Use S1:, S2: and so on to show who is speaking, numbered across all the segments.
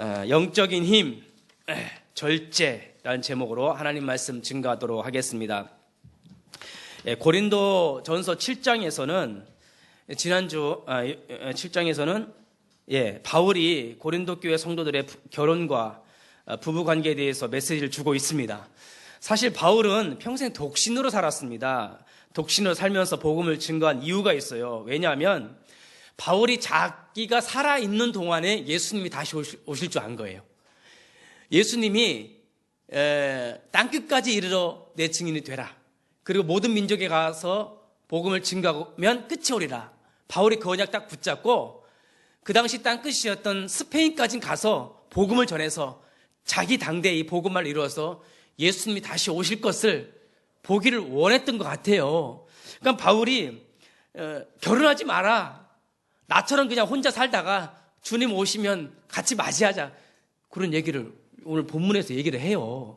S1: 영적인 힘, 절제라는 제목으로 하나님 말씀 증거하도록 하겠습니다. 고린도 전서 7장에서는 지난주 7장에서는 바울이 고린도 교회 성도들의 결혼과 부부 관계에 대해서 메시지를 주고 있습니다. 사실 바울은 평생 독신으로 살았습니다. 독신으로 살면서 복음을 증거한 이유가 있어요. 왜냐하면 바울이 자기가 살아있는 동안에 예수님이 다시 오실 줄 안 거예요. 예수님이 땅끝까지 이르러 내 증인이 되라. 그리고 모든 민족에 가서 복음을 증거하면 끝이 오리라. 바울이 그 언약 딱 붙잡고 그 당시 땅끝이었던 스페인까지 가서 복음을 전해서 자기 당대에 이 복음을 이루어서 예수님이 다시 오실 것을 보기를 원했던 것 같아요. 그러니까 바울이 결혼하지 마라. 나처럼 그냥 혼자 살다가 주님 오시면 같이 맞이하자. 그런 얘기를 오늘 본문에서 얘기를 해요.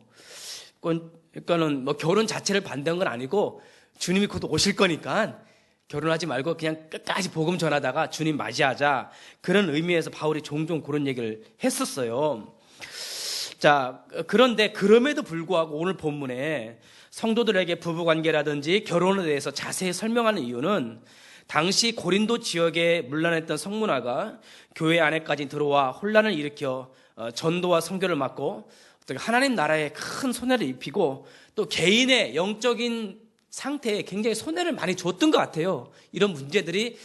S1: 그러니까는 뭐 결혼 자체를 반대한 건 아니고 주님이 곧 오실 거니까 결혼하지 말고 그냥 끝까지 복음 전하다가 주님 맞이하자. 그런 의미에서 바울이 종종 그런 얘기를 했었어요. 자, 그런데 그럼에도 불구하고 오늘 본문에 성도들에게 부부관계라든지 결혼에 대해서 자세히 설명하는 이유는 당시 고린도 지역에 문란했던 성문화가 교회 안에까지 들어와 혼란을 일으켜 전도와 선교를 막고 하나님 나라에 큰 손해를 입히고 또 개인의 영적인 상태에 굉장히 손해를 많이 줬던 것 같아요. 이런 문제들이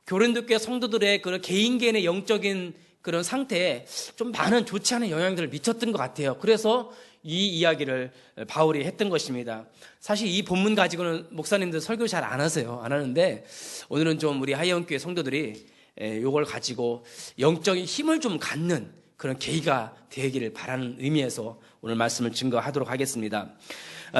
S1: 고린도 교회 성도들의 그런 개인의 영적인 그런 상태에 좀 많은 좋지 않은 영향들을 미쳤던 것 같아요. 그래서 이 이야기를 바울이 했던 것입니다. 사실 이 본문 가지고는 목사님들 설교 잘 안 하세요. 안 하는데 오늘은 좀 우리 하이원교회 성도들이 이걸 가지고 영적인 힘을 좀 갖는 그런 계기가 되기를 바라는 의미에서 오늘 말씀을 증거하도록 하겠습니다.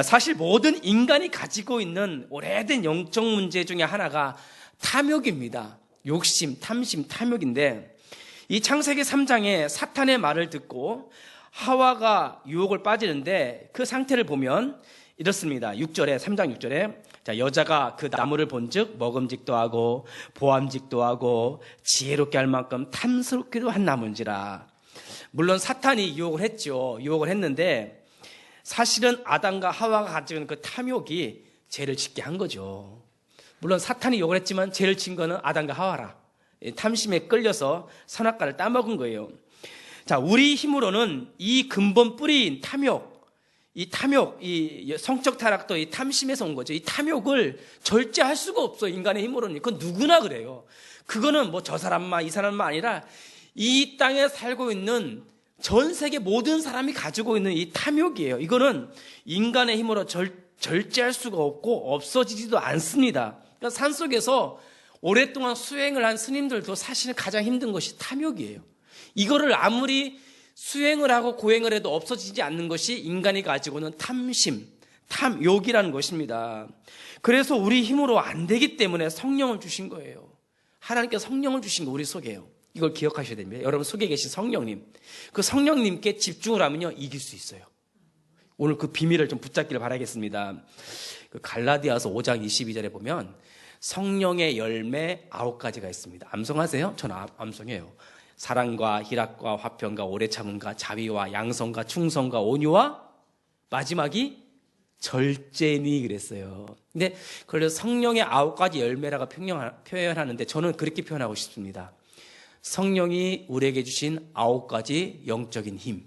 S1: 사실 모든 인간이 가지고 있는 오래된 영적 문제 중에 하나가 탐욕입니다. 욕심, 탐심, 탐욕인데 이 창세기 3장에 사탄의 말을 듣고 하와가 유혹을 빠지는데 그 상태를 보면 이렇습니다. 6절에 3장 6절에 자, 여자가 그 나무를 본즉 먹음직도 하고 보암직도 하고 지혜롭게 할 만큼 탐스럽기도 한 나무인지라. 물론 사탄이 유혹을 했죠. 유혹을 했는데 사실은 아담과 하와가 가지고 있는 그 탐욕이 죄를 짓게 한 거죠. 물론 사탄이 유혹을 했지만 죄를 진 거는 아담과 하와라. 탐심에 끌려서 선악과를 따먹은 거예요. 자, 우리 힘으로는 이 근본 뿌리인 탐욕, 이 성적 타락도 이 탐심에서 온 거죠. 이 탐욕을 절제할 수가 없어요. 인간의 힘으로는. 그건 누구나 그래요. 그거는 뭐 저 사람만, 이 사람만 아니라 이 땅에 살고 있는 전 세계 모든 사람이 가지고 있는 이 탐욕이에요. 이거는 인간의 힘으로 절제할 수가 없고 없어지지도 않습니다. 그러니까 산속에서 오랫동안 수행을 한 스님들도 사실은 가장 힘든 것이 탐욕이에요. 이거를 아무리 수행을 하고 고행을 해도 없어지지 않는 것이 인간이 가지고는 탐심, 탐욕이라는 것입니다. 그래서 우리 힘으로 안 되기 때문에 성령을 주신 거예요. 하나님께서 성령을 주신 거 우리 속에요. 이걸 기억하셔야 됩니다. 여러분 속에 계신 성령님. 그 성령님께 집중을 하면요, 이길 수 있어요. 오늘 그 비밀을 좀 붙잡기를 바라겠습니다. 그 갈라디아서 5장 22절에 보면 성령의 열매 9가지가 있습니다. 암송하세요? 저는 암송해요. 사랑과 희락과 화평과 오래 참음과 자비와 양성과 충성과 온유와 마지막이 절제니 그랬어요. 근데 그래서 성령의 9가지 열매라고 표현하는데 저는 그렇게 표현하고 싶습니다. 성령이 우리에게 주신 9가지 영적인 힘.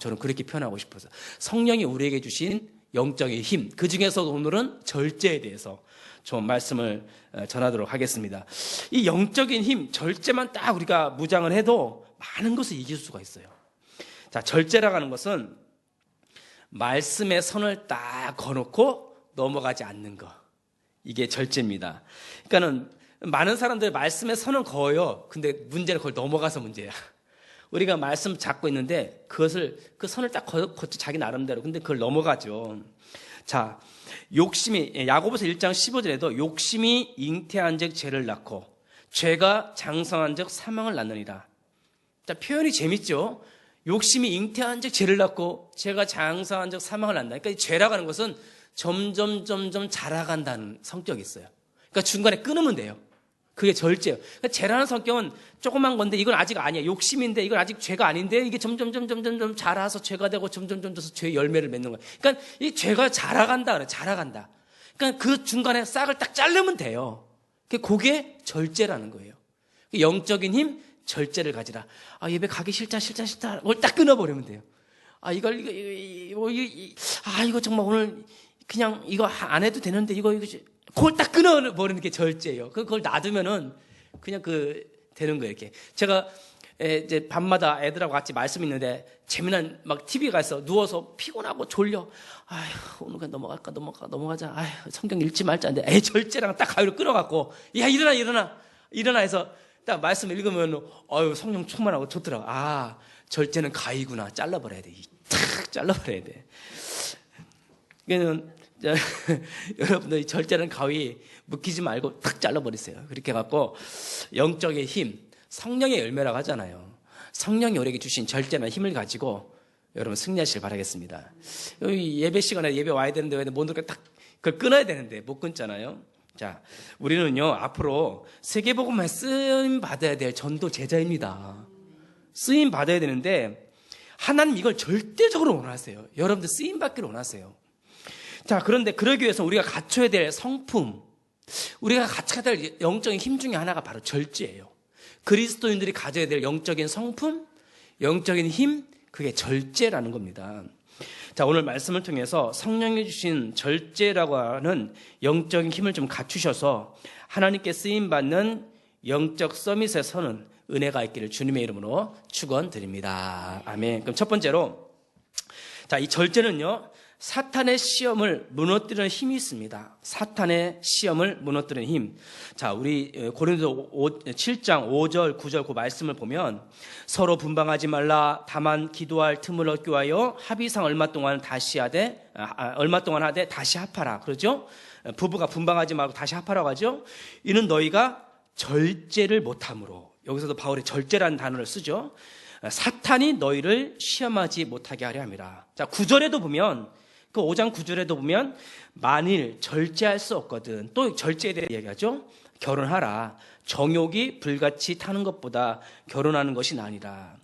S1: 저는 그렇게 표현하고 싶어서 성령이 우리에게 주신 영적인 힘. 그 중에서도 오늘은 절제에 대해서 좀 말씀을 전하도록 하겠습니다. 이 영적인 힘, 절제만 딱 우리가 무장을 해도 많은 것을 이길 수가 있어요. 자, 절제라고 하는 것은 말씀의 선을 딱 거놓고 넘어가지 않는 거. 이게 절제입니다. 그러니까는 많은 사람들이 말씀의 선을 그어요. 근데 문제는 그걸 넘어가서 문제야. 우리가 말씀 잡고 있는데 그 선을 딱 걷죠. 자기 나름대로. 근데 그걸 넘어가죠. 자, 욕심이, 야고보서 1장 15절에도 욕심이 잉태한 즉 죄를 낳고 죄가 장성한 즉 사망을 낳느니라. 자, 표현이 재밌죠? 욕심이 잉태한 즉 죄를 낳고 죄가 장성한 즉 사망을 낳는다. 그러니까 이 죄라고 하는 것은 점점 자라간다는 성격이 있어요. 그러니까 중간에 끊으면 돼요. 그게 절제예요. 그러니까 죄라는 성격은 조그만 건데 이건 아직 아니야. 욕심인데 이건 아직 죄가 아닌데 이게 점점 자라서 죄가 되고 점점 돼서 죄의 열매를 맺는 거야. 그러니까 이 죄가 자라간다 그래. 자라간다. 그러니까 그 중간에 싹을 딱 자르면 돼요. 그게 절제라는 거예요. 영적인 힘, 절제를 가지라. 아, 예배 가기 싫다. 그걸 딱 끊어버리면 돼요. 아, 이거 정말 오늘 그냥 이거 안 해도 되는데 그걸 딱 끊어버리는 게 절제예요. 그걸 놔두면은 그냥 되는 거예요, 이렇게. 제가 이제 밤마다 애들하고 같이 말씀 있는데 재미난 막 TV가 있어. 누워서 피곤하고 졸려. 아휴, 오늘 그냥 넘어가자. 아휴, 성경 읽지 말자. 근데 절제랑 딱 가위로 끊어갖고, 야, 일어나 해서 딱 말씀 읽으면, 성령 충만하고 좋더라고. 아, 절제는 가위구나. 잘라버려야 돼. 탁 잘라버려야 돼. 그러니까 여러분들 절제는 가위 묶이지 말고 탁 잘라버리세요. 그렇게 해갖고 영적인 힘, 성령의 열매라고 하잖아요. 성령이 우리에게 주신 절제나 힘을 가지고 여러분 승리하시길 바라겠습니다. 여기 예배 시간에 예배 와야 되는데 왜 못 오니까 딱 그걸 끊어야 되는데 못 끊잖아요. 자, 우리는요 앞으로 세계복음에 쓰임 받아야 될 전도 제자입니다. 쓰임 받아야 되는데 하나님 이걸 절대적으로 원하세요. 여러분들 쓰임 받기를 원하세요. 자, 그런데 그러기 위해서 우리가 갖춰야 될 성품, 우리가 갖춰야 될 영적인 힘 중에 하나가 바로 절제예요. 그리스도인들이 가져야 될 영적인 성품, 영적인 힘, 그게 절제라는 겁니다. 자, 오늘 말씀을 통해서 성령이 주신 절제라고 하는 영적인 힘을 좀 갖추셔서 하나님께 쓰임받는 영적 서밋에 서는 은혜가 있기를 주님의 이름으로 축원드립니다. 아멘. 그럼 첫 번째로, 자, 이 절제는요, 사탄의 시험을 무너뜨리는 힘이 있습니다. 사탄의 시험을 무너뜨리는 힘. 자, 우리 고린도 7장 5절 9절 그 말씀을 보면 서로 분방하지 말라. 다만 기도할 틈을 얻기 위하여 합의상 얼마 동안 하되 다시 합하라. 그러죠? 부부가 분방하지 말고 다시 합하라고 하죠. 이는 너희가 절제를 못함으로. 여기서도 바울이 절제라는 단어를 쓰죠. 사탄이 너희를 시험하지 못하게 하려 함이라. 자, 9절에도 보면 그 5장 9절에도 보면 만일 절제할 수 없거든. 또 절제에 대해 얘기하죠. 결혼하라. 정욕이 불같이 타는 것보다 결혼하는 것이 나으니라.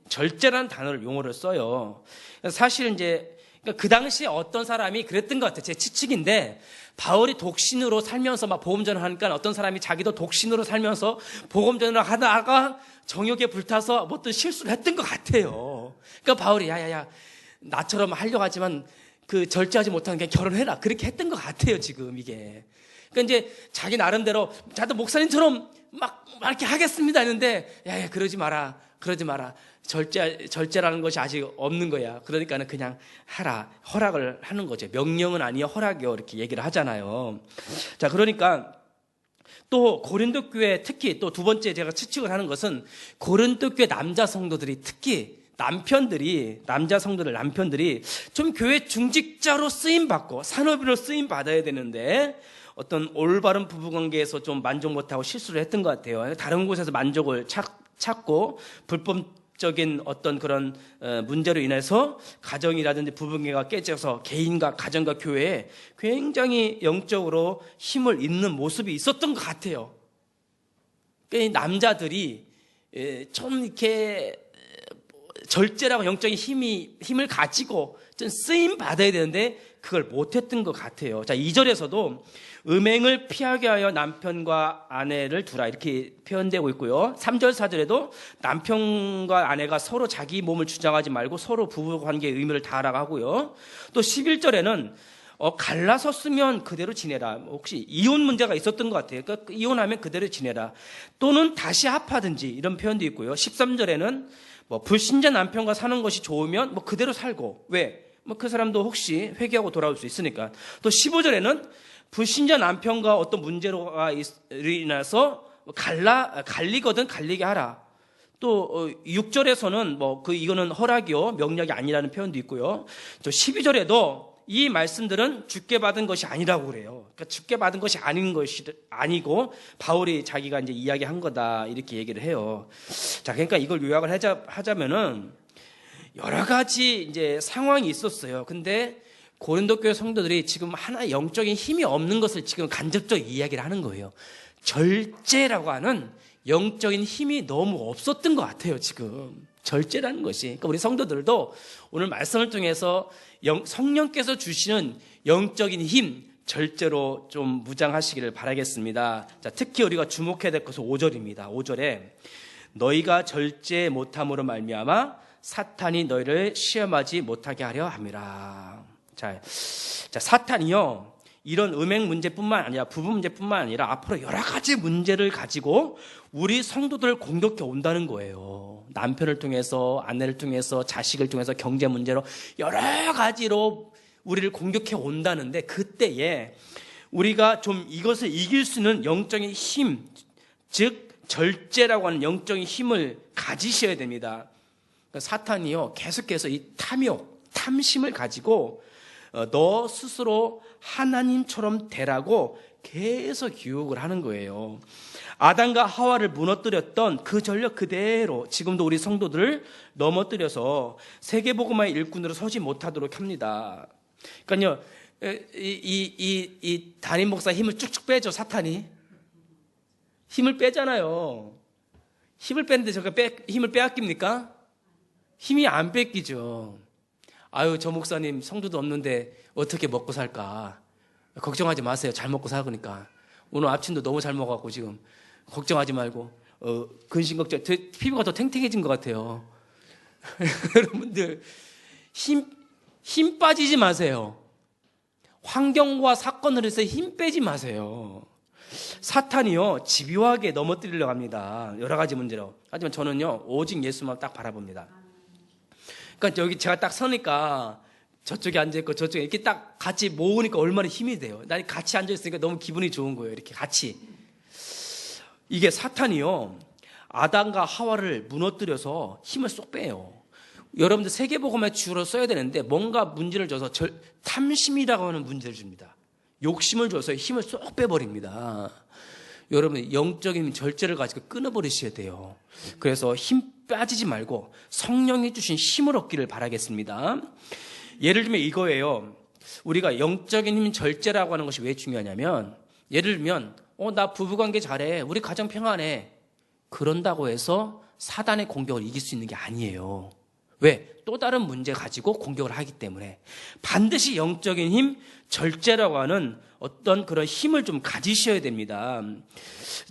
S1: 절제라는 단어를 용어를 써요. 사실 이제 그 당시에 어떤 사람이 그랬던 것 같아요. 제 추측인데 바울이 독신으로 살면서 막 복음전을 하니까 어떤 사람이 자기도 독신으로 살면서 복음전을 하다가 정욕에 불타서 뭐 어떤 실수를 했던 것 같아요. 그러니까 바울이 야야야 나처럼 하려고 하지만 그 절제하지 못하는 게 결혼해라. 그렇게 했던 것 같아요, 지금 이게. 그러니까 이제 자기 나름대로 자도 목사님처럼 막 이렇게 하겠습니다 했는데 야, 그러지 마라. 절제라는 것이 아직 없는 거야. 그러니까는 그냥 하라. 허락을 하는 거죠. 명령은 아니요, 허락이요. 이렇게 얘기를 하잖아요. 자, 그러니까 또 고린도 교회 특히 또 두 번째 제가 추측을 하는 것은 고린도 교회 남자 성도들이 특히 남자 성도들 남편들이 좀 교회 중직자로 쓰임받고 산업인으로 쓰임받아야 되는데 어떤 올바른 부부관계에서 좀 만족 못하고 실수를 했던 것 같아요. 다른 곳에서 만족을 찾고 불법적인 어떤 그런 문제로 인해서 가정이라든지 부부관계가 깨져서 개인과 가정과 교회에 굉장히 영적으로 힘을 잃는 모습이 있었던 것 같아요. 그러니까 남자들이 좀 이렇게 절제라고 영적인 힘을 가지고 좀 쓰임 받아야 되는데 그걸 못했던 것 같아요. 자, 2절에서도 음행을 피하게 하여 남편과 아내를 두라 이렇게 표현되고 있고요. 3절 4절에도 남편과 아내가 서로 자기 몸을 주장하지 말고 서로 부부관계의 의무를 다하라고 하고요. 또 11절에는 갈라섰으면 그대로 지내라. 혹시 이혼 문제가 있었던 것 같아요. 그러니까 이혼하면 그대로 지내라. 또는 다시 합하든지 이런 표현도 있고요. 13절에는 불신자 남편과 사는 것이 좋으면 그대로 살고 왜? 그 사람도 혹시 회개하고 돌아올 수 있으니까. 또 15절에는 불신자 남편과 어떤 문제로가 인해서 갈리거든 갈리게 하라. 또 6절에서는 이거는 허락이요 명령이 아니라는 표현도 있고요. 또 12절에도 이 말씀들은 주께 받은 것이 아니라고 그래요. 그러니까 주께 받은 것이 아니고 바울이 자기가 이제 이야기한 거다 이렇게 얘기를 해요. 자, 그러니까 이걸 요약을 하자면은 여러 가지 이제 상황이 있었어요. 근데 고린도 교회 성도들이 지금 하나의 영적인 힘이 없는 것을 지금 간접적으로 이야기를 하는 거예요. 절제라고 하는 영적인 힘이 너무 없었던 것 같아요, 지금. 절제라는 것이. 그러니까 우리 성도들도 오늘 말씀을 통해서 성령께서 주시는 영적인 힘, 절제로 좀 무장하시기를 바라겠습니다. 자, 특히 우리가 주목해야 될 것은 5절입니다. 5절에 너희가 절제 못함으로 말미암아 사탄이 너희를 시험하지 못하게 하려 함이라. 자, 사탄이요, 이런 음행 문제뿐만 아니라 부부 문제뿐만 아니라 앞으로 여러 가지 문제를 가지고 우리 성도들을 공격해 온다는 거예요. 남편을 통해서, 아내를 통해서, 자식을 통해서, 경제 문제로 여러 가지로 우리를 공격해 온다는데, 그때에 우리가 좀 이것을 이길 수 있는 영적인 힘, 즉 절제라고 하는 영적인 힘을 가지셔야 됩니다. 사탄이요, 계속해서 이 탐욕, 탐심을 가지고 너 스스로 하나님처럼 되라고 계속 유혹을 하는 거예요. 아담과 하와를 무너뜨렸던 그 전력 그대로 지금도 우리 성도들을 넘어뜨려서 세계복음화의 일꾼으로 서지 못하도록 합니다. 그러니까요, 이 담임 목사 힘을 쭉쭉 빼죠, 사탄이. 힘을 빼잖아요. 힘을 뺐는데 저가 힘을 빼앗깁니까? 힘이 안 뺏기죠. 아유, 저 목사님 성도도 없는데 어떻게 먹고 살까? 걱정하지 마세요. 잘 먹고 살거니까. 오늘 아침도 너무 잘 먹어갖고 지금 걱정하지 말고 근심 걱정. 피부가 더 탱탱해진 것 같아요. 여러분들 힘 빠지지 마세요. 환경과 사건을 해서 힘 빼지 마세요. 사탄이요, 집요하게 넘어뜨리려고 합니다. 여러 가지 문제로. 하지만 저는요, 오직 예수만 딱 바라봅니다. 그러니까 여기 제가 딱 서니까 저쪽에 앉아있고 저쪽에 이렇게 딱 같이 모으니까 얼마나 힘이 돼요. 난 같이 앉아있으니까 너무 기분이 좋은 거예요. 이렇게 같이. 이게 사탄이요, 아담과 하와를 무너뜨려서 힘을 쏙 빼요. 여러분들 세계복음의 주로 써야 되는데 뭔가 문제를 줘서 탐심이라고 하는 문제를 줍니다. 욕심을 줘서 힘을 쏙 빼버립니다. 여러분, 영적인 절제를 가지고 끊어버리셔야 돼요. 그래서 힘 빠지지 말고 성령이 주신 힘을 얻기를 바라겠습니다. 예를 들면 이거예요. 우리가 영적인 힘 절제라고 하는 것이 왜 중요하냐면, 예를 들면 나 부부관계 잘해, 우리 가정 평안해, 그런다고 해서 사단의 공격을 이길 수 있는 게 아니에요. 왜? 또 다른 문제 가지고 공격을 하기 때문에 반드시 영적인 힘, 절제라고 하는 어떤 그런 힘을 좀 가지셔야 됩니다.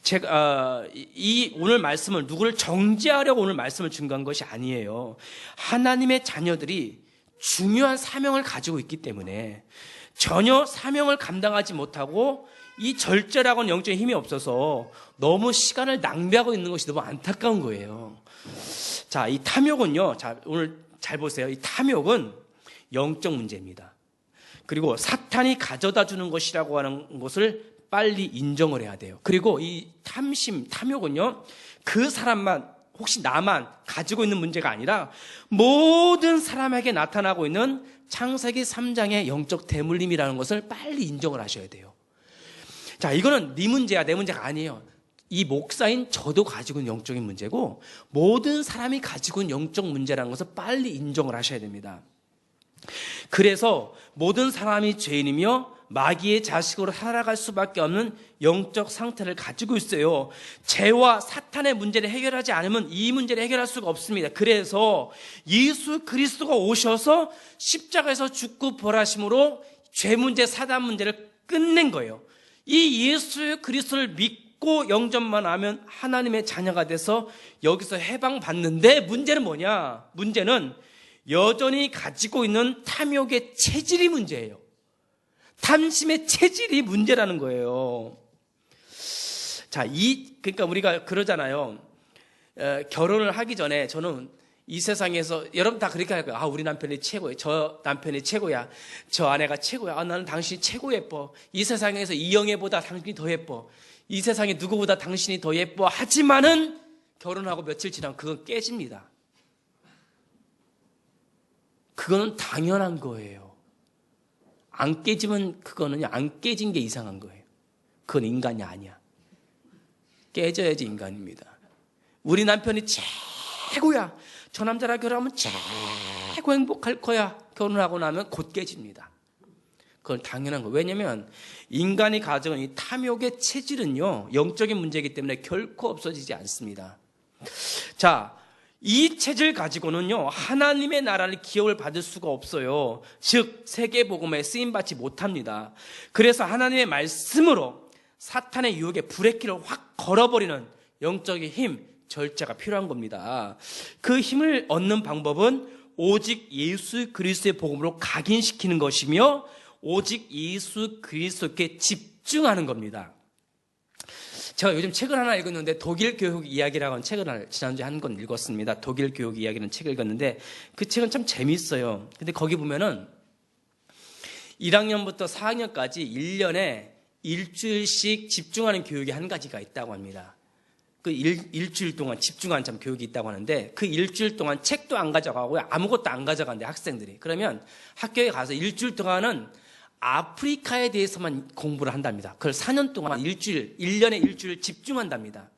S1: 제가 이 오늘 말씀을 누구를 정죄하려고 오늘 말씀을 준비한 것이 아니에요. 하나님의 자녀들이 중요한 사명을 가지고 있기 때문에 전혀 사명을 감당하지 못하고 이 절제라고 하는 영적인 힘이 없어서 너무 시간을 낭비하고 있는 것이 너무 안타까운 거예요. 자, 이 탐욕은요, 자, 오늘 잘 보세요. 이 탐욕은 영적 문제입니다. 그리고 사탄이 가져다 주는 것이라고 하는 것을 빨리 인정을 해야 돼요. 그리고 이 탐심, 탐욕은요, 그 사람만, 혹시 나만 가지고 있는 문제가 아니라 모든 사람에게 나타나고 있는 창세기 3장의 영적 대물림이라는 것을 빨리 인정을 하셔야 돼요. 자, 이거는 네 문제야, 내 문제가 아니에요. 이 목사인 저도 가지고 있는 영적인 문제고 모든 사람이 가지고 있는 영적 문제라는 것을 빨리 인정을 하셔야 됩니다. 그래서 모든 사람이 죄인이며 마귀의 자식으로 살아갈 수밖에 없는 영적 상태를 가지고 있어요. 죄와 사탄의 문제를 해결하지 않으면 이 문제를 해결할 수가 없습니다. 그래서 예수 그리스도가 오셔서 십자가에서 죽고 부활하심으로 죄 문제, 사단 문제를 끝낸 거예요. 이 예수 그리스도를 믿고 영접만 하면 하나님의 자녀가 돼서 여기서 해방받는데, 문제는 뭐냐? 문제는 여전히 가지고 있는 탐욕의 체질이 문제예요. 탐심의 체질이 문제라는 거예요. 자, 그러니까 우리가 그러잖아요. 결혼을 하기 전에 저는 이 세상에서, 여러분 다 그렇게 할 거예요. 아, 우리 남편이 최고예요. 저 남편이 최고야. 저 아내가 최고야. 아, 나는 당신이 최고 예뻐. 이 세상에서 이영애보다 당신이 더 예뻐. 이 세상에 누구보다 당신이 더 예뻐. 하지만은 결혼하고 며칠 지나면 그건 깨집니다. 그거는 당연한 거예요. 안 깨지면 그거는 안 깨진 게 이상한 거예요. 그건 인간이 아니야. 깨져야지 인간입니다. 우리 남편이 최고야. 저 남자랑 결혼하면 최고 행복할 거야. 결혼하고 나면 곧 깨집니다. 그건 당연한 거예요. 왜냐하면 인간이 가져온 이 탐욕의 체질은요, 영적인 문제이기 때문에 결코 없어지지 않습니다. 자, 이 체질 가지고는요, 하나님의 나라를 기업을 받을 수가 없어요. 즉 세계복음에 쓰임받지 못합니다. 그래서 하나님의 말씀으로 사탄의 유혹에 브레이크를 확 걸어버리는 영적인 힘, 절제가 필요한 겁니다. 그 힘을 얻는 방법은 오직 예수 그리스도의 복음으로 각인시키는 것이며 오직 예수 그리스도께 집중하는 겁니다. 제가 요즘 책을 하나 읽었는데 독일 교육 이야기라고 하는 책을 지난주에 한 권 읽었습니다. 독일 교육 이야기라는 책을 읽었는데 그 책은 참 재미있어요. 근데 거기 보면은 1학년부터 4학년까지 1년에 일주일씩 집중하는 교육이 한 가지가 있다고 합니다. 그 일주일 동안 집중하는 참 교육이 있다고 하는데 그 일주일 동안 책도 안 가져가고 아무것도 안 가져간대, 학생들이. 그러면 학교에 가서 일주일 동안은 아프리카에 대해서만 공부를 한답니다. 그걸 4년 동안 1년에 일주일 집중한답니다.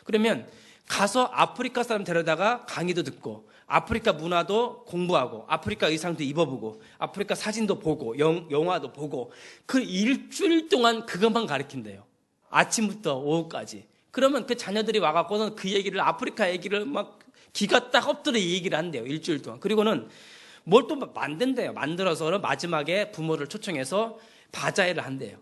S1: 그러면 가서 아프리카 사람 데려다가 강의도 듣고 아프리카 문화도 공부하고 아프리카 의상도 입어보고 아프리카 사진도 보고 영화도 보고 그 일주일 동안 그것만 가르친대요. 아침부터 오후까지. 그러면 그 자녀들이 와갖고는 그 얘기를, 아프리카 얘기를 막 기가 딱 엎드려 이 얘기를 한대요. 일주일 동안. 그리고는 뭘 또 만든대요. 만들어서 마지막에 부모를 초청해서 바자회를 한대요.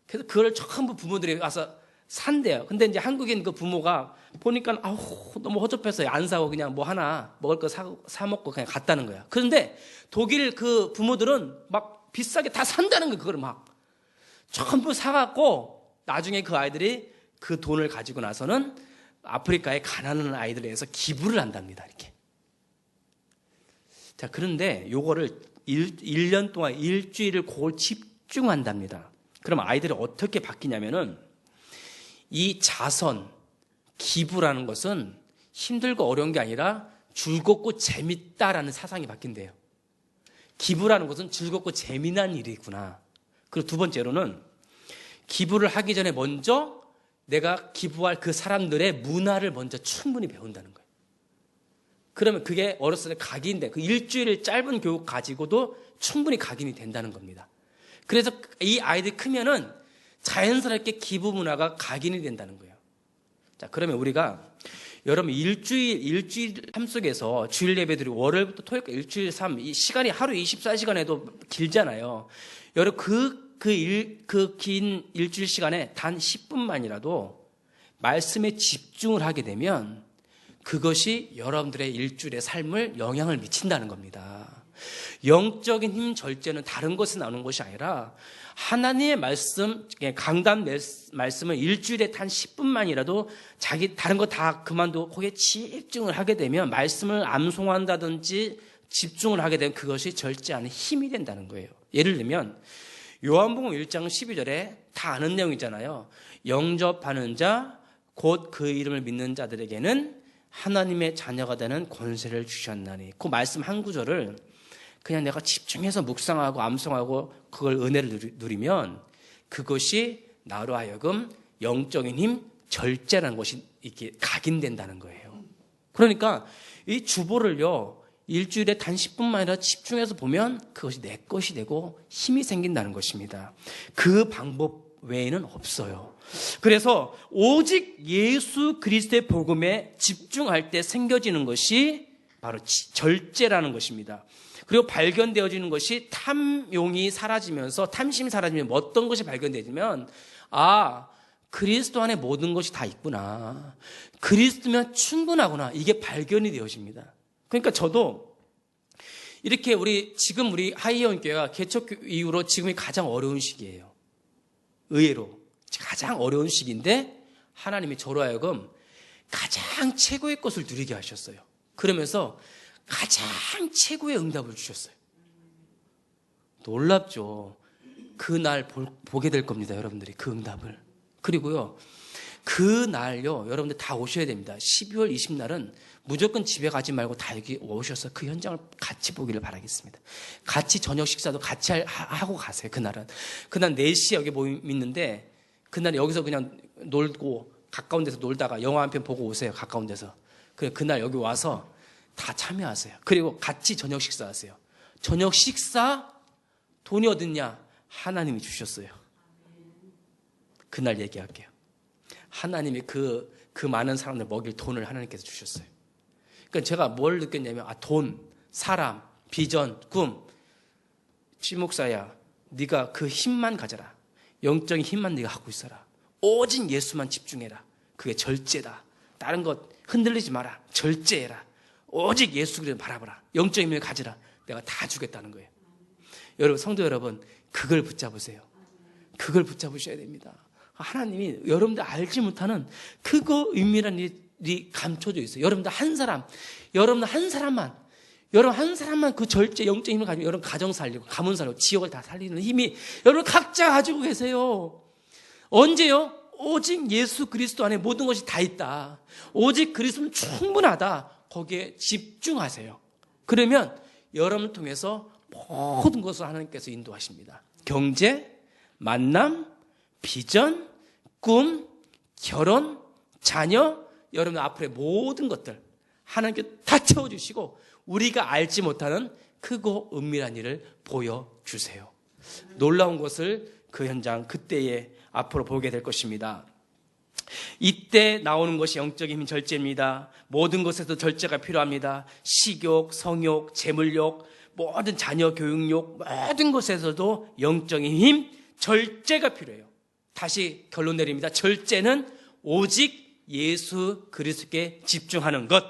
S1: 그래서 그걸 전부 부모들이 와서 산대요. 근데 이제 한국인 그 부모가 보니까 아우 너무 허접해서 안 사고 그냥 뭐 하나 먹을 거 사 먹고 그냥 갔다는 거야. 그런데 독일 그 부모들은 막 비싸게 다 산다는 거예요. 그걸 막 전부 사갖고 나중에 그 아이들이 그 돈을 가지고 나서는 아프리카의 가난한 아이들에 대해서 기부를 한답니다. 이렇게. 자, 그런데 요거를 1년 동안 일주일을 그걸 집중한답니다. 그럼 아이들이 어떻게 바뀌냐면은 이 자선, 기부라는 것은 힘들고 어려운 게 아니라 즐겁고 재밌다라는 사상이 바뀐대요. 기부라는 것은 즐겁고 재미난 일이구나. 그리고 두 번째로는 기부를 하기 전에 먼저 내가 기부할 그 사람들의 문화를 먼저 충분히 배운다는 거예요. 그러면 그게 어렸을 때 각인돼. 그 일주일 짧은 교육 가지고도 충분히 각인이 된다는 겁니다. 그래서 이 아이들이 크면은 자연스럽게 기부 문화가 각인이 된다는 거예요. 자, 그러면 우리가 여러분 일주일 삶 속에서 주일 예배들이 월요일부터 토요일까지 일주일 삶, 이 시간이 하루 24시간에도 길잖아요. 여러분 그 긴 일주일 시간에 단 10분만이라도 말씀에 집중을 하게 되면 그것이 여러분들의 일주일의 삶을 영향을 미친다는 겁니다. 영적인 힘 절제는 다른 것에 나오는 것이 아니라 하나님의 말씀, 강단 말씀을 일주일에 단 10분만이라도 자기 다른 거 다 그만두고 거기에 집중을 하게 되면 말씀을 암송한다든지 집중을 하게 되면 그것이 절제하는 힘이 된다는 거예요. 예를 들면 요한복음 1장 12절에 다 아는 내용이잖아요. 영접하는 자, 곧 그 이름을 믿는 자들에게는 하나님의 자녀가 되는 권세를 주셨나니. 그 말씀 한 구절을 그냥 내가 집중해서 묵상하고 암송하고 그걸 은혜를 누리면 그것이 나로 하여금 영적인 힘, 절제라는 것이 이렇게 각인된다는 거예요. 그러니까 이 주보를요, 일주일에 단 10분만이라 집중해서 보면 그것이 내 것이 되고 힘이 생긴다는 것입니다. 그 방법 외에는 없어요. 그래서 오직 예수 그리스도의 복음에 집중할 때 생겨지는 것이 바로 절제라는 것입니다. 그리고 발견되어지는 것이 탐욕이 사라지면서, 탐심이 사라지면 어떤 것이 발견되지면, 아, 그리스도 안에 모든 것이 다 있구나. 그리스도면 충분하구나. 이게 발견이 되어집니다. 그러니까 저도 이렇게 지금 우리 하이온 교회가 개척 이후로 지금이 가장 어려운 시기예요. 의외로. 가장 어려운 시기인데 하나님이 저로 하여금 가장 최고의 것을 누리게 하셨어요. 그러면서 가장 최고의 응답을 주셨어요. 놀랍죠. 그날 보게 될 겁니다. 여러분들이 그 응답을. 그리고요, 그날요, 여러분들 다 오셔야 됩니다. 12월 20날은 무조건 집에 가지 말고 다 여기 오셔서 그 현장을 같이 보기를 바라겠습니다. 같이 저녁 식사도 같이 하고 가세요. 그날은. 그날 4시에 여기 모임 있는데 그날 여기서 그냥 놀고 가까운 데서 놀다가 영화 한 편 보고 오세요. 가까운 데서. 그날 여기 와서 다 참여하세요. 그리고 같이 저녁 식사하세요. 저녁 식사 돈이 어딨냐? 하나님이 주셨어요. 그날 얘기할게요. 하나님이 그 많은 사람들 먹일 돈을 하나님께서 주셨어요. 그러니까 제가 뭘 느꼈냐면, 돈, 사람, 비전, 꿈. 지목사야, 네가 그 힘만 가져라. 영적인 힘만 네가 갖고 있어라. 오직 예수만 집중해라. 그게 절제다. 다른 것 흔들리지 마라. 절제해라. 오직 예수 그리스도를 바라보라. 영적인 힘을 가지라. 내가 다 주겠다는 거예요. 여러분, 성도 여러분, 그걸 붙잡으세요. 그걸 붙잡으셔야 됩니다. 하나님이 여러분들 알지 못하는 그거 은밀한 일이 감춰져 있어요. 여러분들 한 사람만 그 절제 영적인 힘을 가지고 여러분 가정 살리고 가문 살리고 지역을 다 살리는 힘이 여러분 각자 가지고 계세요. 언제요? 오직 예수 그리스도 안에 모든 것이 다 있다. 오직 그리스도는 충분하다. 거기에 집중하세요. 그러면 여러분을 통해서 모든 것을 하나님께서 인도하십니다. 경제, 만남, 비전, 꿈, 결혼, 자녀, 여러분 앞으로의 모든 것들 하나님께 다 채워주시고 우리가 알지 못하는 크고 은밀한 일을 보여주세요. 놀라운 것을 그 현장 그때에 앞으로 보게 될 것입니다. 이때 나오는 것이 영적인 힘 절제입니다. 모든 것에서 절제가 필요합니다. 식욕, 성욕, 재물욕, 모든 자녀 교육욕, 모든 것에서도 영적인 힘 절제가 필요해요. 다시 결론 내립니다. 절제는 오직 예수 그리스도께 집중하는 것.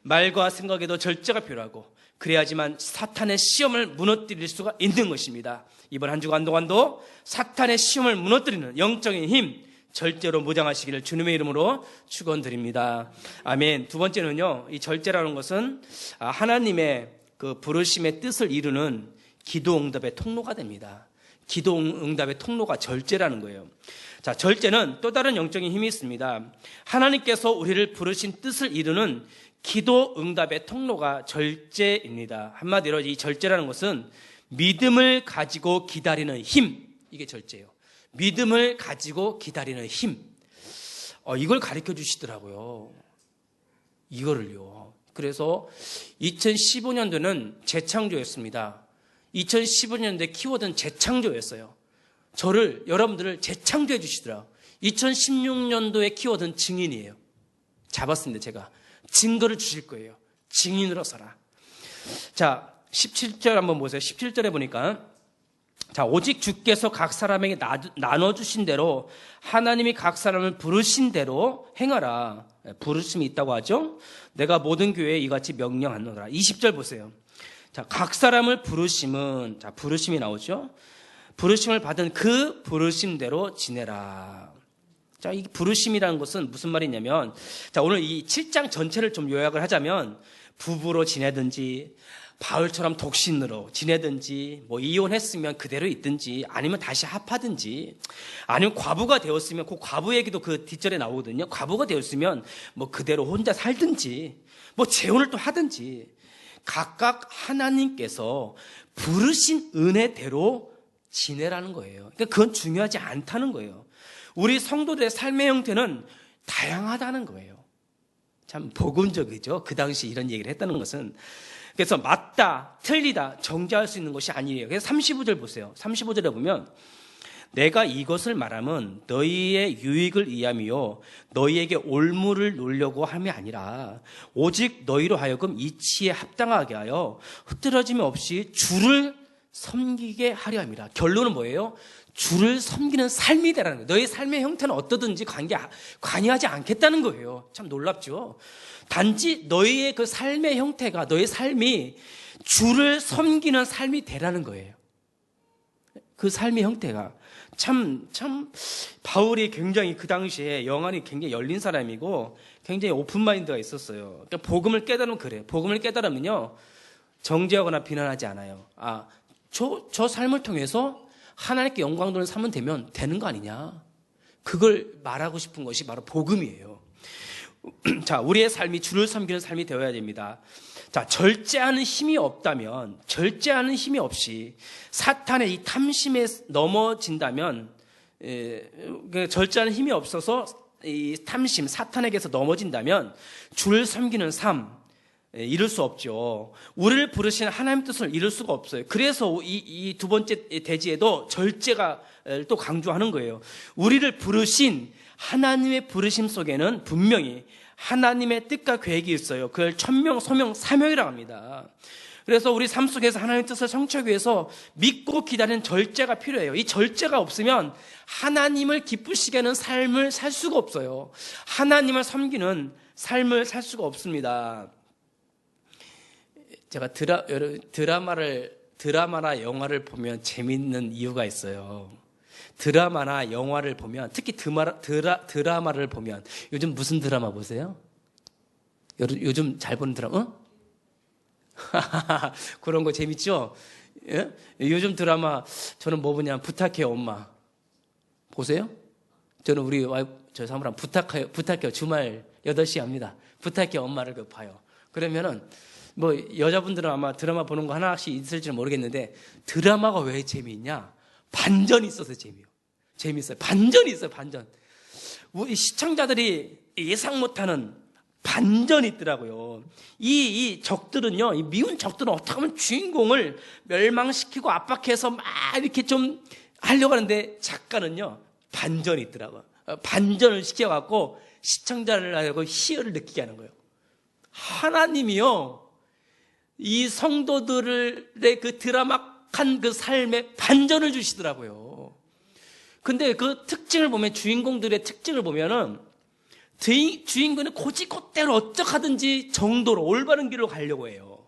S1: 말과 생각에도 절제가 필요하고 그래야지만 사탄의 시험을 무너뜨릴 수가 있는 것입니다. 이번 한 주간 동안도 사탄의 시험을 무너뜨리는 영적인 힘 절제로 무장하시기를 주님의 이름으로 축원드립니다. 아멘. 두 번째는요, 이 절제라는 것은 하나님의 그 부르심의 뜻을 이루는 기도응답의 통로가 됩니다. 기도응답의 통로가 절제라는 거예요. 자, 절제는 또 다른 영적인 힘이 있습니다. 하나님께서 우리를 부르신 뜻을 이루는 기도응답의 통로가 절제입니다. 한마디로 이 절제라는 것은 믿음을 가지고 기다리는 힘, 이게 절제예요. 믿음을 가지고 기다리는 힘. 이걸 가르쳐 주시더라고요. 이거를요. 그래서 2015년도는 재창조였습니다. 2015년도의 키워드는 재창조였어요. 여러분들을 재창조해 주시더라. 2016년도의 키워드는 증인이에요. 잡았습니다, 제가. 증거를 주실 거예요. 증인으로 서라. 자, 17절 한번 보세요. 17절에 보니까 자, 오직 주께서 각 사람에게 나눠주신 대로 하나님이 각 사람을 부르신 대로 행하라. 부르심이 있다고 하죠. 내가 모든 교회에 이같이 명령하노라. 20절 보세요. 자, 각 사람을 부르심은, 자, 부르심이 나오죠. 부르심을 받은 그 부르심대로 지내라. 자, 이 부르심이라는 것은 무슨 말이냐면, 자, 오늘 이 7장 전체를 좀 요약을 하자면, 부부로 지내든지, 바울처럼 독신으로 지내든지, 뭐 이혼했으면 그대로 있든지, 아니면 다시 합하든지, 아니면 과부가 되었으면 그 과부 얘기도 그 뒷절에 나오거든요. 과부가 되었으면 뭐 그대로 혼자 살든지, 뭐 재혼을 또 하든지, 각각 하나님께서 부르신 은혜대로 지내라는 거예요. 그러니까 그건 중요하지 않다는 거예요. 우리 성도들의 삶의 형태는 다양하다는 거예요. 참 복음적이죠. 그 당시 이런 얘기를 했다는 것은. 그래서 맞다, 틀리다, 정죄할 수 있는 것이 아니에요. 그래서 35절 보세요. 35절에 보면 내가 이것을 말하면 너희의 유익을 위함이요 너희에게 올무를 놓으려고 함이 아니라 오직 너희로 하여금 이치에 합당하게 하여 흐트러짐이 없이 주를 섬기게 하려 함이라. 결론은 뭐예요? 주를 섬기는 삶이 되라는 거예요. 너희 삶의 형태는 어떠든지 관여하지 않겠다는 거예요. 참 놀랍죠? 단지 너희의 그 삶의 형태가, 너희 삶이 주를 섬기는 삶이 되라는 거예요. 그 삶의 형태가. 참, 바울이 굉장히 그 당시에 영안이 굉장히 열린 사람이고 굉장히 오픈마인드가 있었어요. 그러니까 복음을 깨달으면 그래요. 복음을 깨달으면요, 정죄하거나 비난하지 않아요. 저 삶을 통해서 하나님께 영광 돌리는 삶은 되는 거 아니냐. 그걸 말하고 싶은 것이 바로 복음이에요. 자, 우리의 삶이 주를 섬기는 삶이 되어야 됩니다. 자, 절제하는 힘이 없다면, 절제하는 힘이 없이 사탄의 이 탐심에 넘어진다면, 절제하는 힘이 없어서 이 탐심, 사탄에게서 넘어진다면 주를 섬기는 삶, 이룰 수 없죠. 우리를 부르신 하나님의 뜻을 이룰 수가 없어요. 그래서 이 두 번째 대지에도 절제가 또 강조하는 거예요. 우리를 부르신 하나님의 부르심 속에는 분명히 하나님의 뜻과 계획이 있어요. 그걸 천명, 소명, 사명이라고 합니다. 그래서 우리 삶 속에서 하나님의 뜻을 성취하기 위해서 믿고 기다리는 절제가 필요해요. 이 절제가 없으면 하나님을 기쁘시게 하는 삶을 살 수가 없어요. 하나님을 섬기는 삶을 살 수가 없습니다. 제가 드라마나 영화를 보면 재밌는 이유가 있어요. 드라마나 영화를 보면, 특히 드라마를 보면, 요즘 무슨 드라마 보세요? 요즘 잘 보는 드라마? 그런 거 재밌죠? 예? 요즘 드라마 저는 뭐 보냐면 부탁해요 엄마 보세요? 저는 우리 와이프 저 사람랑 부탁해요 주말 8시에 합니다. 부탁해요 엄마를 봐요. 그러면은 뭐 여자분들은 아마 드라마 보는 거 하나씩 있을지는 모르겠는데 드라마가 왜 재미있냐? 반전이 있어서 재미있어요. 반전이 있어요. 반전. 우리 시청자들이 예상 못하는 반전이 있더라고요. 이 적들은요, 이 미운 적들은 어떻게 하면 주인공을 멸망시키고 압박해서 막 이렇게 좀 하려고 하는데 작가는요, 반전이 있더라고요. 반전을 시켜갖고 시청자를 하고 희열을 느끼게 하는 거예요. 하나님이요, 이 성도들의 그 드라마한 그 삶에 반전을 주시더라고요. 근데 그 특징을 보면, 주인공들의 특징을 보면은 주인공은 고지곳대로 어떡하든지 정도로 올바른 길로 가려고 해요.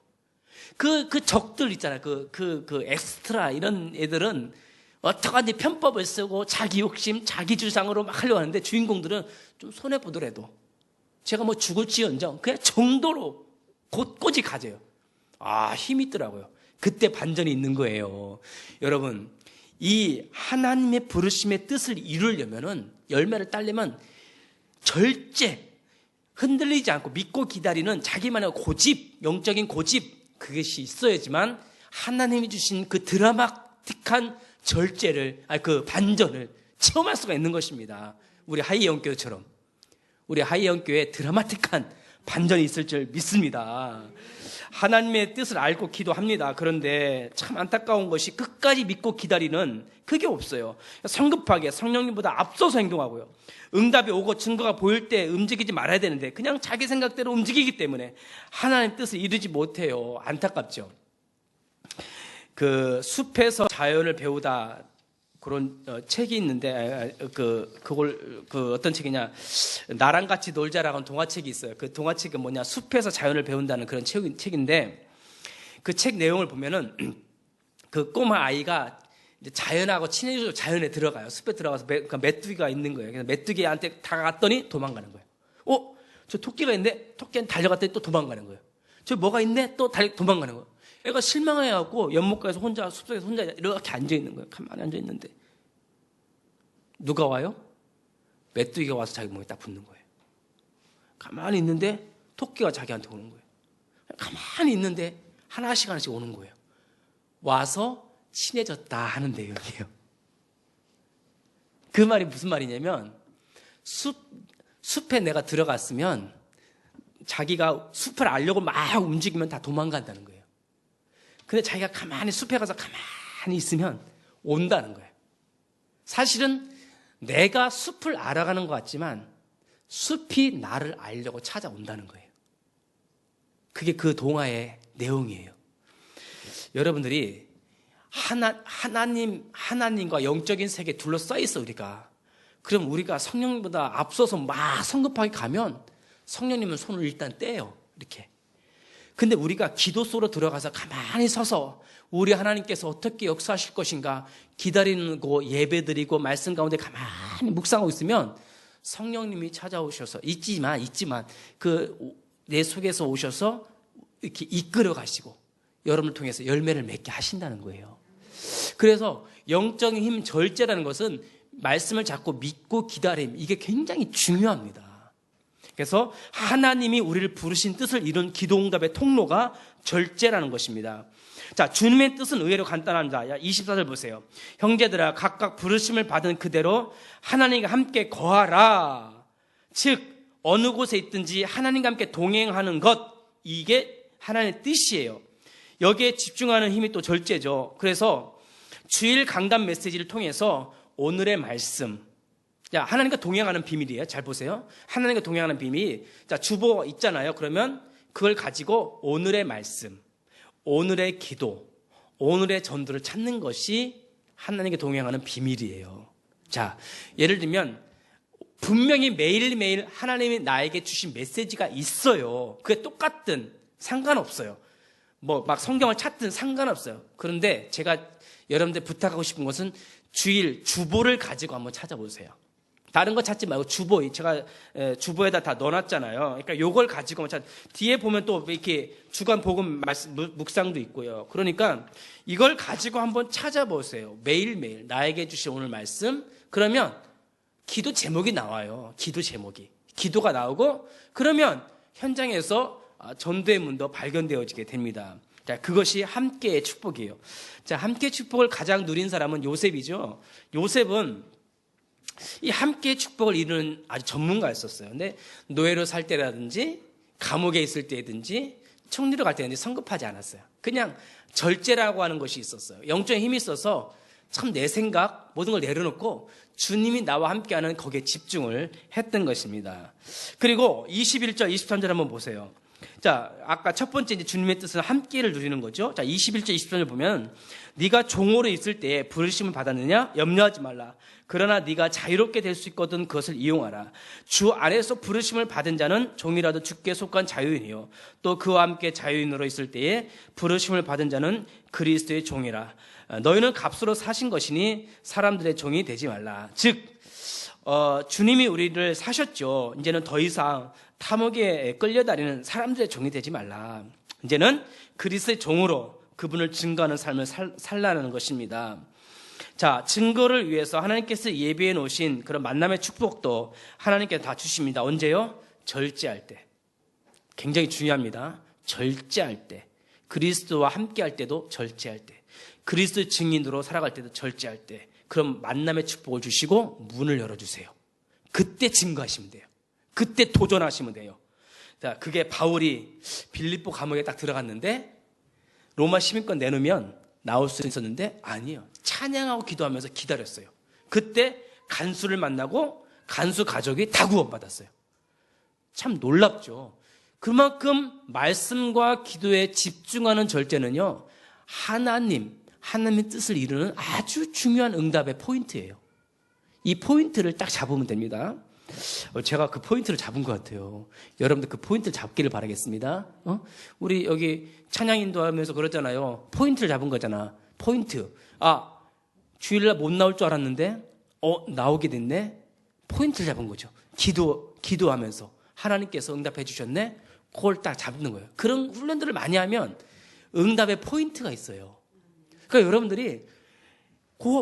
S1: 그 적들 있잖아요. 그 엑스트라 이런 애들은 어떡하든지 편법을 쓰고 자기 욕심, 자기 주장으로 막 하려고 하는데 주인공들은 좀 손해보더라도 제가 뭐 죽을지언정 그냥 정도로 곧꽂이 가져요. 아, 힘이 있더라고요. 그때 반전이 있는 거예요. 여러분, 이 하나님의 부르심의 뜻을 이루려면은, 열매를 따려면 절제, 흔들리지 않고 믿고 기다리는 자기만의 고집, 영적인 고집, 그것이 있어야지만 하나님이 주신 그 드라마틱한 그 반전을 체험할 수가 있는 것입니다. 우리 하이영교회처럼. 우리 하이영교회에 드라마틱한 반전이 있을 줄 믿습니다. 하나님의 뜻을 알고 기도합니다. 그런데 참 안타까운 것이 끝까지 믿고 기다리는 그게 없어요. 성급하게 성령님보다 앞서서 행동하고요. 응답이 오고 증거가 보일 때 움직이지 말아야 되는데 그냥 자기 생각대로 움직이기 때문에 하나님의 뜻을 이루지 못해요. 안타깝죠. 그 숲에서 자연을 배우다 그런 책이 있는데 그걸 어떤 책이냐, 나랑 같이 놀자라는 동화책이 있어요. 그 동화책은 뭐냐, 숲에서 자연을 배운다는 그런 책인데 그 책 내용을 보면은 그 꼬마 아이가 이제 자연하고 친해지고 자연에 들어가요. 숲에 들어가서 메뚜기가 있는 거예요. 그래서 메뚜기한테 다가갔더니 도망가는 거예요. 저 토끼가 있는데 토끼한테 달려갔더니 또 도망가는 거예요. 저 뭐가 있네, 또 도망가는 거예요. 애가 실망해갖고 연못가에서 혼자, 숲속에서 혼자 이렇게 앉아있는 거예요. 가만히 앉아있는데 누가 와요? 메뚜기가 와서 자기 몸에 딱 붙는 거예요. 가만히 있는데 토끼가 자기한테 오는 거예요. 가만히 있는데 하나씩 오는 거예요. 와서 친해졌다 하는 내용이에요. 그 말이 무슨 말이냐면, 숲에 내가 들어갔으면 자기가 숲을 알려고 막 움직이면 다 도망간다는 거예요. 근데 자기가 가만히 숲에 가서 가만히 있으면 온다는 거예요. 사실은 내가 숲을 알아가는 것 같지만 숲이 나를 알려고 찾아온다는 거예요. 그게 그 동화의 내용이에요. 여러분들이 하나님과 영적인 세계에 둘러싸여 있어, 우리가. 그럼 우리가 성령님보다 앞서서 막 성급하게 가면 성령님은 손을 일단 떼요. 이렇게. 근데 우리가 기도 속으로 들어가서 가만히 서서 우리 하나님께서 어떻게 역사하실 것인가 기다리는 거, 예배드리고 말씀 가운데 가만히 묵상하고 있으면 성령님이 찾아오셔서 있지만 내 속에서 오셔서 이렇게 이끌어 가시고 여러분을 통해서 열매를 맺게 하신다는 거예요. 그래서 영적인 힘 절제라는 것은 말씀을 잡고 믿고 기다림, 이게 굉장히 중요합니다. 그래서 하나님이 우리를 부르신 뜻을 이룬 기도응답의 통로가 절제라는 것입니다. 자, 주님의 뜻은 의외로 간단합니다. 24절 보세요. 형제들아, 각각 부르심을 받은 그대로 하나님과 함께 거하라. 즉 어느 곳에 있든지 하나님과 함께 동행하는 것, 이게 하나님의 뜻이에요. 여기에 집중하는 힘이 또 절제죠. 그래서 주일 강단 메시지를 통해서 오늘의 말씀, 자, 하나님과 동행하는 비밀이에요. 잘 보세요. 하나님과 동행하는 비밀. 자, 주보 있잖아요. 그러면 그걸 가지고 오늘의 말씀, 오늘의 기도, 오늘의 전도를 찾는 것이 하나님과 동행하는 비밀이에요. 자, 예를 들면 분명히 매일매일 하나님이 나에게 주신 메시지가 있어요. 그게 똑같든 상관없어요. 뭐 막 성경을 찾든 상관없어요. 그런데 제가 여러분들 부탁하고 싶은 것은 주일 주보를 가지고 한번 찾아보세요. 다른 거 찾지 말고 주보, 제가 주보에다 다 넣어놨잖아요. 그러니까 요걸 가지고 뒤에 보면 또 이렇게 주간 복음 묵상도 있고요. 그러니까 이걸 가지고 한번 찾아보세요. 매일매일 나에게 주신 오늘 말씀. 그러면 기도 제목이 나와요. 기도 제목이. 기도가 나오고 그러면 현장에서 전도의 문도 발견되어지게 됩니다. 자, 그것이 함께의 축복이에요. 자, 함께의 축복을 가장 누린 사람은 요셉이죠. 요셉은 이 함께의 축복을 이루는 아주 전문가였었어요. 근데 노예로 살 때라든지 감옥에 있을 때든지 총리로 갈 때든지 성급하지 않았어요. 그냥 절제라고 하는 것이 있었어요. 영적인 힘이 있어서 참 내 생각 모든 걸 내려놓고 주님이 나와 함께하는 거기에 집중을 했던 것입니다. 그리고 21절 23절 한번 보세요. 자, 아까 첫 번째 이제 주님의 뜻은 함께를 누리는 거죠. 자, 21절 23절 보면 네가 종으로 있을 때에 부르심을 받았느냐? 염려하지 말라. 그러나 네가 자유롭게 될 수 있거든 그것을 이용하라. 주 안에서 부르심을 받은 자는 종이라도 주께 속한 자유인이요. 또 그와 함께 자유인으로 있을 때에 부르심을 받은 자는 그리스도의 종이라. 너희는 값으로 사신 것이니 사람들의 종이 되지 말라. 즉 주님이 우리를 사셨죠. 이제는 더 이상 탐욕에 끌려다니는 사람들의 종이 되지 말라. 이제는 그리스도의 종으로 그분을 증거하는 삶을 살라는 것입니다. 자, 증거를 위해서 하나님께서 예비해 놓으신 그런 만남의 축복도 하나님께서 다 주십니다. 언제요? 절제할 때. 굉장히 중요합니다. 절제할 때. 그리스도와 함께 할 때도 절제할 때. 그리스도의 증인으로 살아갈 때도 절제할 때. 그럼 만남의 축복을 주시고 문을 열어주세요. 그때 증거하시면 돼요. 그때 도전하시면 돼요. 자, 그게 바울이 빌립보 감옥에 딱 들어갔는데 로마 시민권 내놓으면 나올 수 있었는데 아니에요. 찬양하고 기도하면서 기다렸어요. 그때 간수를 만나고 간수 가족이 다 구원받았어요. 참 놀랍죠. 그만큼 말씀과 기도에 집중하는 절제는요, 하나님의 뜻을 이루는 아주 중요한 응답의 포인트예요. 이 포인트를 딱 잡으면 됩니다. 제가 그 포인트를 잡은 것 같아요. 여러분들 그 포인트를 잡기를 바라겠습니다. 우리 여기 찬양 인도하면서 그러잖아요. 포인트를 잡은 거잖아. 포인트. 주일날 못 나올 줄 알았는데 나오게 됐네. 포인트를 잡은 거죠. 기도하면서 하나님께서 응답해 주셨네. 그걸 딱 잡는 거예요. 그런 훈련들을 많이 하면 응답의 포인트가 있어요. 그러니까 여러분들이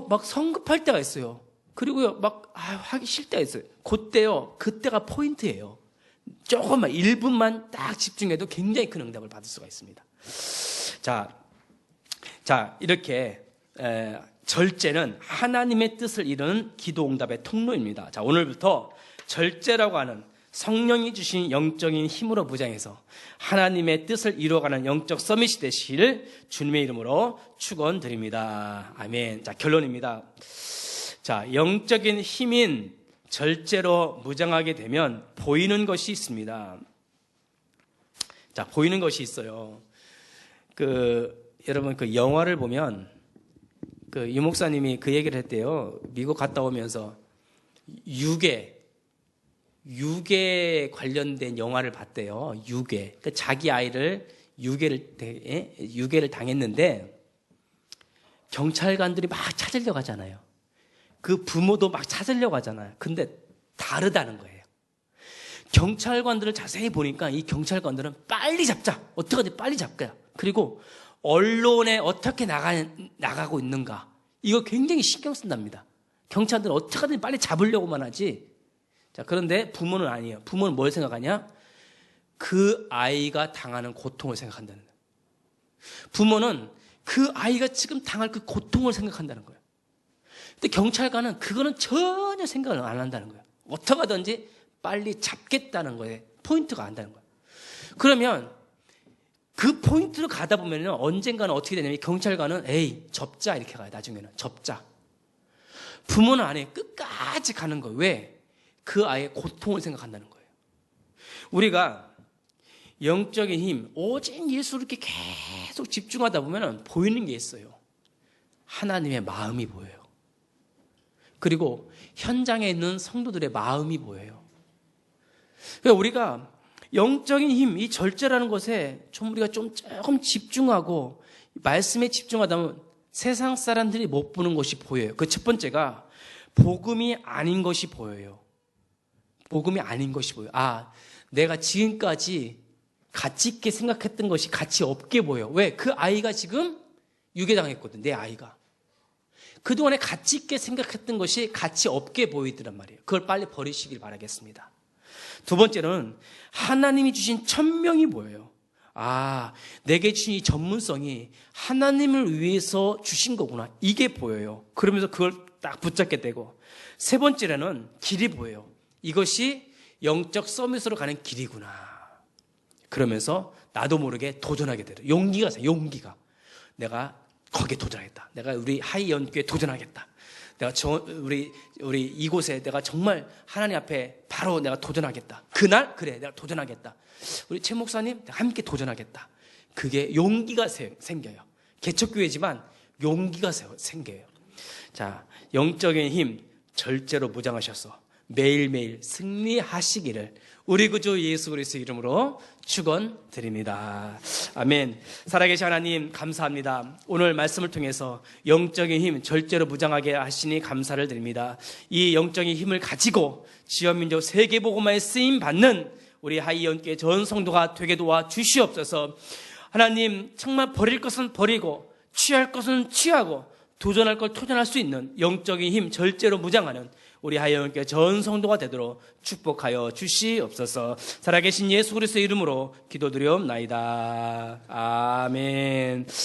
S1: 막 성급할 때가 있어요. 그리고요, 하기 싫을 때가 있어요. 그때가 포인트예요. 조금만, 1분만 딱 집중해도 굉장히 큰 응답을 받을 수가 있습니다. 자, 이렇게, 절제는 하나님의 뜻을 이루는 기도 응답의 통로입니다. 자, 오늘부터 절제라고 하는 성령이 주신 영적인 힘으로 무장해서 하나님의 뜻을 이루어가는 영적 서밋이 되시기를 주님의 이름으로 축원드립니다. 아멘. 자, 결론입니다. 자, 영적인 힘인 절제로 무장하게 되면 보이는 것이 있습니다. 자, 보이는 것이 있어요. 여러분, 영화를 보면, 유 목사님이 그 얘기를 했대요. 미국 갔다 오면서 유괴 관련된 영화를 봤대요. 유괴. 자기 아이를 유괴를 당했는데, 경찰관들이 막 찾으려고 하잖아요. 그 부모도 막 찾으려고 하잖아요. 근데 다르다는 거예요. 경찰관들을 자세히 보니까 이 경찰관들은 빨리 잡자. 어떻게든 빨리 잡자. 그리고 언론에 어떻게 나가고 있는가. 이거 굉장히 신경 쓴답니다. 경찰들은 어떻게든 빨리 잡으려고만 하지. 자, 그런데 부모는 아니에요. 부모는 뭘 생각하냐? 그 아이가 당하는 고통을 생각한다는 거예요. 부모는 그 아이가 지금 당할 그 고통을 생각한다는 거예요. 근데 경찰관은 그거는 전혀 생각을 안 한다는 거예요. 어떻게 하든지 빨리 잡겠다는 거에 포인트가 안다는 거예요. 그러면 그 포인트로 가다 보면 언젠가는 어떻게 되냐면 경찰관은 에이 접자 이렇게 가요. 나중에는 접자. 부모는 안 해. 끝까지 가는 거예요. 왜? 그 아이의 고통을 생각한다는 거예요. 우리가 영적인 힘, 오직 예수를 이렇게 계속 집중하다 보면 보이는 게 있어요. 하나님의 마음이 보여요. 그리고 현장에 있는 성도들의 마음이 보여요. 그러니까 우리가 영적인 힘, 이 절제라는 것에 우리가 조금 집중하고 말씀에 집중하다 보면 세상 사람들이 못 보는 것이 보여요. 그 첫 번째가 복음이 아닌 것이 보여요. 복음이 아닌 것이 보여요. 내가 지금까지 가치 있게 생각했던 것이 가치 없게 보여. 왜? 그 아이가 지금 유괴당했거든. 내 아이가. 그동안에 가치 있게 생각했던 것이 가치 없게 보이더란 말이에요. 그걸 빨리 버리시길 바라겠습니다. 두 번째는 하나님이 주신 천명이 보여요. 내게 주신 이 전문성이 하나님을 위해서 주신 거구나. 이게 보여요. 그러면서 그걸 딱 붙잡게 되고, 세 번째로는 길이 보여요. 이것이 영적 서밋으로 가는 길이구나. 그러면서 나도 모르게 도전하게 돼요. 용기가 있어요. 용기가. 내가 거기에 도전하겠다. 내가 우리 하이연교에 도전하겠다. 내가 우리 이곳에 내가 정말 하나님 앞에 바로 내가 도전하겠다. 그날 그래 내가 도전하겠다. 우리 최 목사님 함께 도전하겠다. 그게 용기가 생겨요. 개척교회지만 용기가 생겨요. 자, 영적인 힘 절제로 무장하셔서 매일매일 승리하시기를 우리 구주 예수 그리스도의 이름으로 축원드립니다. 아멘. 살아계신 하나님 감사합니다. 오늘 말씀을 통해서 영적인 힘 절제로 무장하게 하시니 감사를 드립니다. 이 영적인 힘을 가지고 지역민족 세계복음화에 쓰임 받는 우리 하이연교회 전 성도가 되게 도와 주시옵소서. 하나님 정말 버릴 것은 버리고 취할 것은 취하고 도전할 걸 도전할 수 있는 영적인 힘 절제로 무장하는 우리 하이연교회 전 성도가 되도록 축복하여 주시옵소서. 살아계신 예수 그리스도의 이름으로 기도드리옵나이다. 아멘.